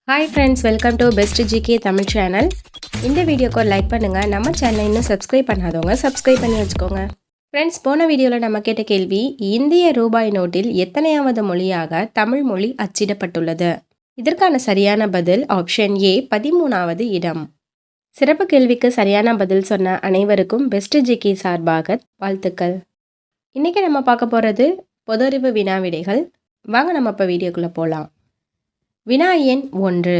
Hi friends, welcome to best GK Tamil channel. இந்த வீடியோக்கு ஒரு லைக் பண்ணுங்கள். நம்ம சேனலை இன்னும் சப்ஸ்கிரைப் பண்ணாதவங்க சப்ஸ்கிரைப் பண்ணி வச்சுக்கோங்க. ஃப்ரெண்ட்ஸ், போன வீடியோவில் நம்ம கேட்ட கேள்வி, இந்திய ரூபாய் நோட்டில் எத்தனையாவது மொழியாக தமிழ் மொழி அச்சிடப்பட்டுள்ளது? இதற்கான சரியான பதில் ஆப்ஷன் ஏ, 13வது இடம். சிறப்பு கேள்விக்கு சரியான பதில் சொன்ன அனைவருக்கும் பெஸ்ட் ஜிகே சார்பாக வாழ்த்துக்கள். இன்றைக்கி நம்ம பார்க்க போகிறது பொதறிவு வினாவிடைகள். வாங்க நம்ம இப்போ வீடியோக்குள்ளே போகலாம். வினா எண் 1.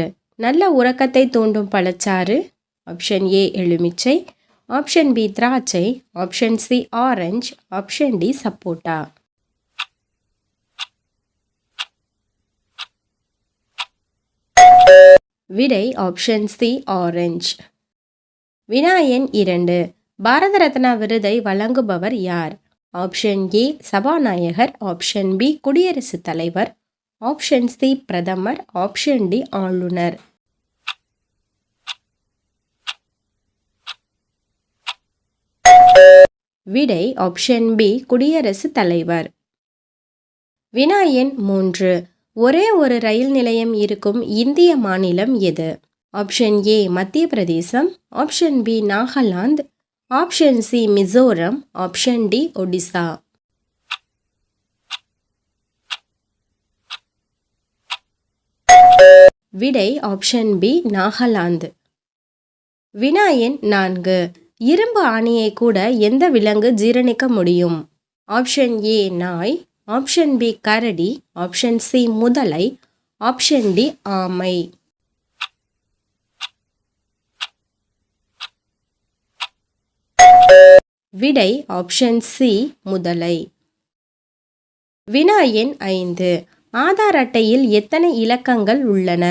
நல்ல உறக்கத்தை தூண்டும் பழச்சாறு. ஆப்ஷன் ஏ எலுமிச்சை, ஆப்ஷன் பி திராட்சை, ஆப்ஷன் சி ஆரஞ்சு, ஆப்ஷன் டி சப்போட்டா. விடை ஆப்ஷன் சி ஆரஞ்சு. வினா எண் 2. பாரத ரத்னா விருதை வழங்குபவர் யார்? ஆப்ஷன் ஏ சபாநாயகர், ஆப்ஷன் பி குடியரசுத் தலைவர், ஆப்ஷன் சி பிரதமர், ஆப்ஷன் டி ஆளுநர். விடை ஆப்ஷன் பி குடியரசுத் தலைவர். வினா எண் 3. ஒரே ஒரு ரயில் நிலையம் இருக்கும் இந்திய மாநிலம் எது? Option A Madhya Pradesh, option B Nagaland, option C Mizoram, option D Odisha. விடை ஆப்ஷன் பி நாகாலாந்து. வினா எண் 4. இரும்பு ஆணியை கூட எந்த விலங்கு ஜீரணிக்க முடியும்? ஆப்ஷன் ஏ நாய், ஆப்ஷன் பி கரடி, ஆப்ஷன் சி முதலை, ஆப்ஷன் டி ஆமை. விடை ஆப்ஷன் சி முதலை. வினா எண் 5. ஆதார் அட்டையில் எத்தனை இலக்கங்கள் உள்ளன?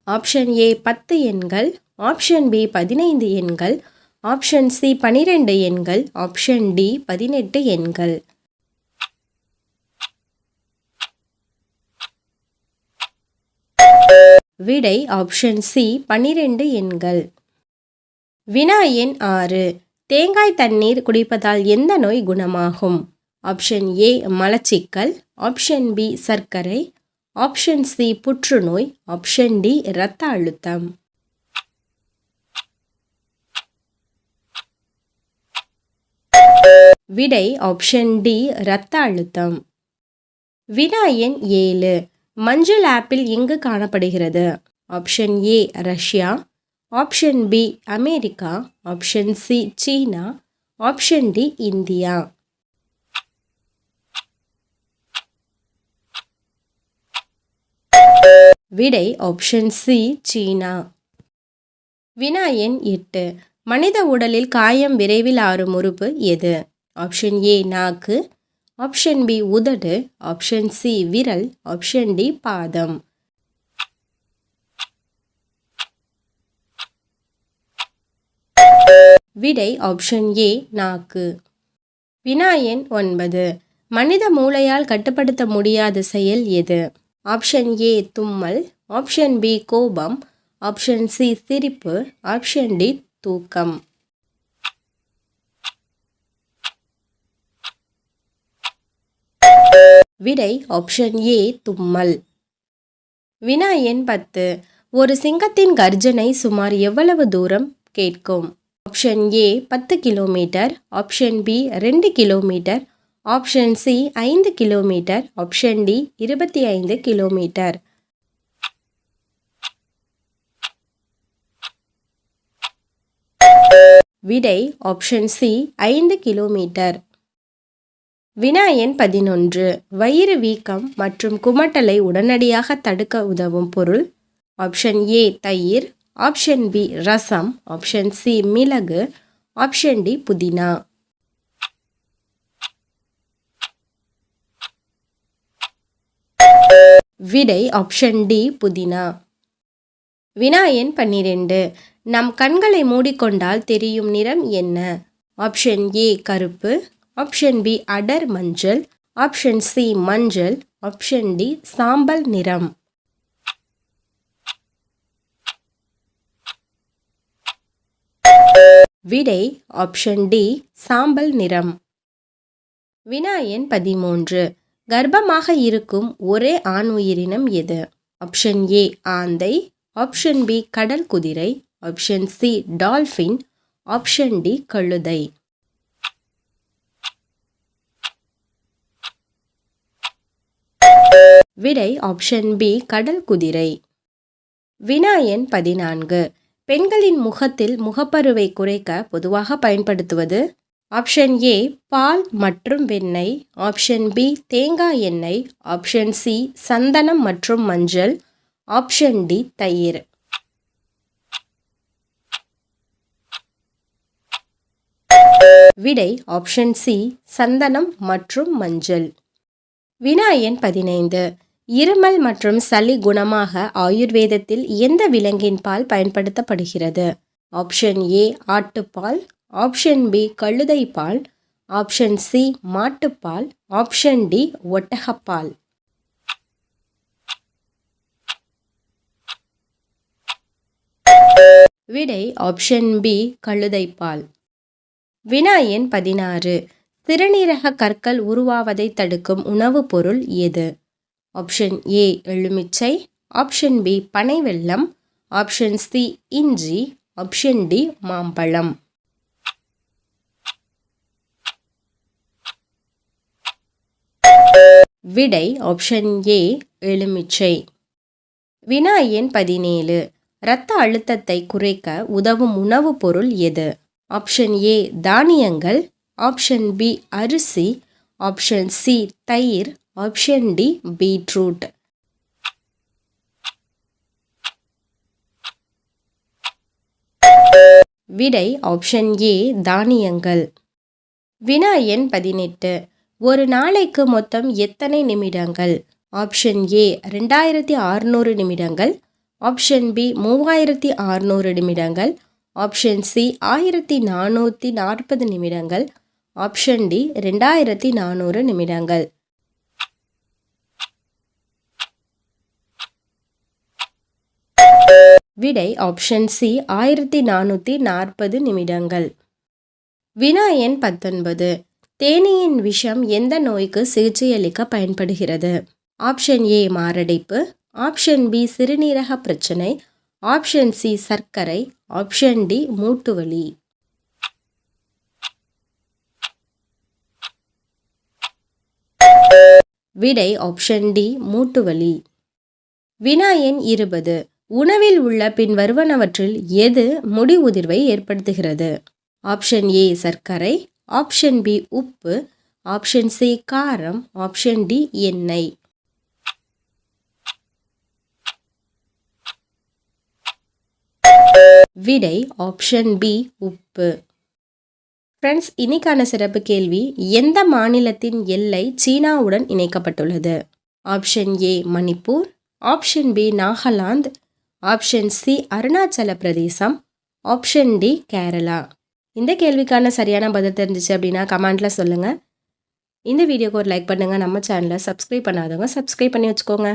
ஆப்ஷன் ஏ 10 எண்கள், ஆப்ஷன் பி 15 எண்கள், ஆப்ஷன் சி 12 எண்கள், ஆப்ஷன் டி 18 எண்கள். விடை ஆப்ஷன் சி 12 எண்கள். வினா எண் 6. தேங்காய் தண்ணீர் குடிப்பதால் எந்த நோய் குணமாகும்? ஆப்ஷன் ஏ மலச்சிக்கல், ஆப்ஷன் பி சர்க்கரை, ஆப்ஷன் சி புற்றுநோய், ஆப்ஷன் டி இரத்த அழுத்தம். விடை ஆப்ஷன் டி இரத்த அழுத்தம். வினா எண் 7. மஞ்சள் ஆப்பிள் எங்கு காணப்படுகிறது? Option A Russia, option B America, option C China, option D India. விடை ஆப்ஷன் சி சீனா. வினா எண் 8. மனித உடலில் காயம் விரைவில் ஆறும் உறுப்பு எது? ஆப்ஷன் ஏ நாக்கு, ஆப்ஷன் பி உதடு, ஆப்ஷன் சி விரல், ஆப்ஷன் டி பாதம். விடை ஆப்ஷன் ஏ நாக்கு. வினா எண் 9. மனித மூளையால் கட்டுப்படுத்த முடியாத செயல் எது? ஆப்ஷன் ஏ தும்மல், ஆப்ஷன் பி கோபம், ஆப்ஷன் சி சிரிப்பு, ஆப்ஷன் டி தூக்கம். விடை ஆப்ஷன் ஏ தும்மல். வினா எண் 10. ஒரு சிங்கத்தின் கர்ஜனை சுமார் எவ்வளவு தூரம் கேட்கும்? Option A 10 kilometre, option B 2 kilometre, option C 5 kilometre, option D 25 kilometre. விடை ஆப்ஷன் சி 5 கிலோமீட்டர். வினா எண் 11. வயிறு வீக்கம் மற்றும் குமட்டலை உடனடியாக தடுக்க உதவும் பொருள்? ஆப்ஷன் ஏ தயிர், ஆப்ஷன் பி ரசம், ஆப்ஷன் சி மிளகு, ஆப்ஷன் டி புதினா. விடை ஆப்ஷன் டி புதினா. வினா எண் 12. நம் கண்களை மூடிக்கொண்டால் தெரியும் நிறம் என்ன? ஆப்ஷன் ஏ கருப்பு, ஆப்ஷன் பி அடர் மஞ்சள், ஆப்ஷன் சி மஞ்சள், ஆப்ஷன் டி சாம்பல் நிறம். விடை ஆப்ஷன் டி சாம்பல் நிறம். வினா எண் 13. கர்ப்பமாக இருக்கும் ஒரே ஆண் உயிரினம் எது? ஆப்ஷன் ஏ ஆந்தை, ஆப்ஷன் பி கடல் குதிரை, option C dolphin, option D கழுதை. விடை ஆப்ஷன் பி கடல் குதிரை. வினா எண் 14. பெண்களின் முகத்தில் முகப்பருவை குறைக்க பொதுவாக பயன்படுத்துவது? ஆப்ஷன் ஏ பால் மற்றும் வெண்ணெய், ஆப்ஷன் பி தேங்காய் எண்ணெய், ஆப்ஷன் சி சந்தனம் மற்றும் மஞ்சள், ஆப்ஷன் டி தயிர். விடை ஆப்ஷன் சி சந்தனம் மற்றும் மஞ்சள். வினா எண் 15. இருமல் மற்றும் சளி குணமாக ஆயுர்வேதத்தில் எந்த விலங்கின் பால் பயன்படுத்தப்படுகிறது? ஆப்ஷன் ஏ ஆட்டுப்பால், ஆப்ஷன் பி கழுதை பால், ஆப்ஷன் சி மாட்டுப்பால், ஆப்ஷன் டி ஒட்டகப்பால். விடை ஆப்ஷன் பி கழுதைப்பால். வினா எண் 16. சிறுநீரக கற்கள் உருவாவதை தடுக்கும் உணவுப் பொருள் எது? ஆப்ஷன் ஏ எலுமிச்சை, ஆப்ஷன் பி பனை வெல்லம், ஆப்ஷன் சி இஞ்சி, ஆப்ஷன் டி மாம்பழம். விடை ஆப்ஷன் ஏ எலுமிச்சை. வினா எண் 17. இரத்த அழுத்தத்தை குறைக்க உதவும் உணவுப் பொருள் எது? ஆப்ஷன் ஏ தானியங்கள், ஆப்ஷன் பி அரிசி, ஆப்ஷன் சி தயிர், ஆப்ஷன் டி பீட்ரூட். விடை ஆப்ஷன் ஏ தானியங்கள். வினா எண் 18. ஒரு நாளைக்கு மொத்தம் எத்தனை நிமிடங்கள்? ஆப்ஷன் ஏ 2600 நிமிடங்கள், ஆப்ஷன் பி 3600 நிமிடங்கள், ஆப்ஷன் சி 1440 நிமிடங்கள், ஆப்ஷன் டி 2400 நிமிடங்கள். விடை ஆப்ஷன் சி 1440 நிமிடங்கள். வினா எண் 19. தேனீயின் விஷம் எந்த நோய்க்கு சிகிச்சையளிக்க பயன்படுகிறது? ஆப்ஷன் ஏ மாரடைப்பு, ஆப்ஷன் பி சிறுநீரக பிரச்சனை, ஆப்ஷன் சி சர்க்கரை, ஆப்ஷன் டி மூட்டுவலி. விடை ஆப்ஷன் டி மூட்டுவலி. வினா எண் 20. உணவில் உள்ள பின்வருவனவற்றில் எது முடி உதிர்வை ஏற்படுத்துகிறது? ஆப்ஷன் ஏ சர்க்கரை, ஆப்ஷன் பி உப்பு, ஆப்ஷன் சி காரம், ஆப்ஷன் டி எண்ணெய். விடை ஆப்ஷன் பி உப்பு. ஃப்ரெண்ட்ஸ், இன்னைக்கான சிறப்பு கேள்வி, எந்த மாநிலத்தின் எல்லை சீனாவுடன் இணைக்கப்பட்டுள்ளது? Option A Manipur, option B Nagaland, option C Arunachal Pradesh, option D Kerala. இந்த கேள்விக்கான சரியான பதில் தெரிஞ்சிச்சு அப்படின்னா கமெண்ட்டில் சொல்லுங்கள். இந்த வீடியோக்கு ஒரு லைக் பண்ணுங்கள். நம்ம சேனலை சப்ஸ்கிரைப் பண்ணாதவங்க சப்ஸ்கிரைப் பண்ணி வச்சுக்கோங்க.